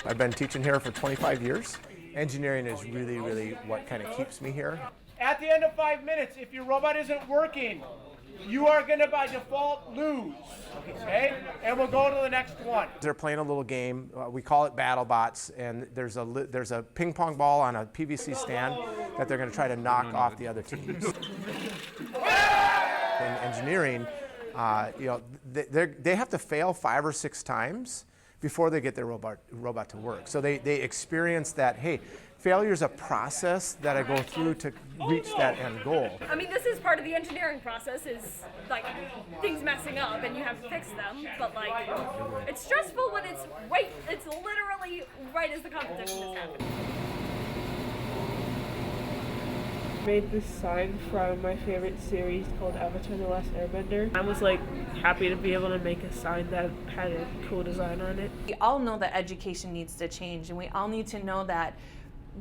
I've been teaching here for 25 years. Engineering is really what kind of keeps me here. At the end of 5 minutes, if your robot isn't working, you are going to by default lose, okay? And we'll go to the next one. They're playing a little game. We call it BattleBots, and there's a ping pong ball on a PVC stand that they're going to try to knock off the other teams. In engineering, they have to fail 5 or 6 times before they get their robot to work. So they experience that, hey, failure is a process that I go through to reach that end goal. I mean, this is part of the engineering process, is like things messing up and you have to fix them, but like it's stressful when it's literally right as the competition is happening. Made this sign from my favorite series called Avatar: The Last Airbender. I was like happy to be able to make a sign that had a cool design on it. We all know that education needs to change, and we all need to know that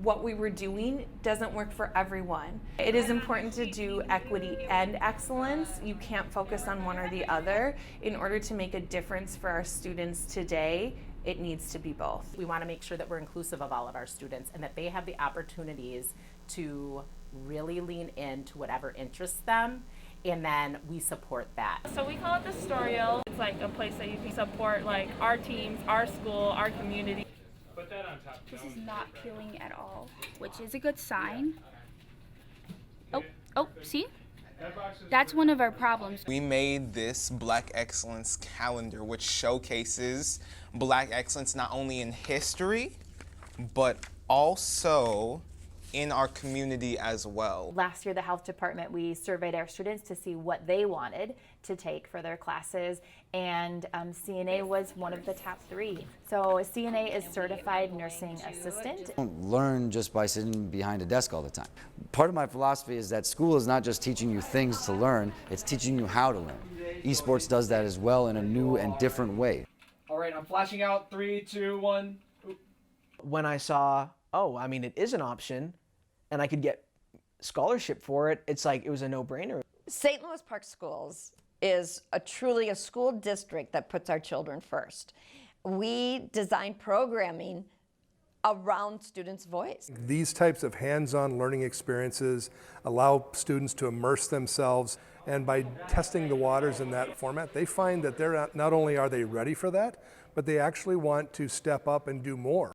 what we were doing doesn't work for everyone. It is important to do equity and excellence. You can't focus on one or the other. In order to make a difference for our students today, it needs to be both. We want to make sure that we're inclusive of all of our students and that they have the opportunities to really lean into whatever interests them, and then we support that. So we call it the Storial. It's like a place that you can support like our teams, our school, our community. Put that on top. This is not peeling at all, which is a good sign. Oh, see? That's one of our problems. We made this Black Excellence calendar, which showcases Black excellence not only in history, but also in our community as well. Last year, the health department, we surveyed our students to see what they wanted to take for their classes, and CNA was one of the top 3. So CNA is Certified Nursing Assistant. You don't learn just by sitting behind a desk all the time. Part of my philosophy is that school is not just teaching you things to learn, it's teaching you how to learn. Esports does that as well in a new and different way. All right, I'm flashing out. 3, 2, 1. When I saw, it is an option, and I could get scholarship for it, it's like it was a no-brainer. St. Louis Park Schools is truly a school district that puts our children first. We design programming around students' voice. These types of hands-on learning experiences allow students to immerse themselves, and by testing the waters in that format, they find that not only are they ready for that, but they actually want to step up and do more.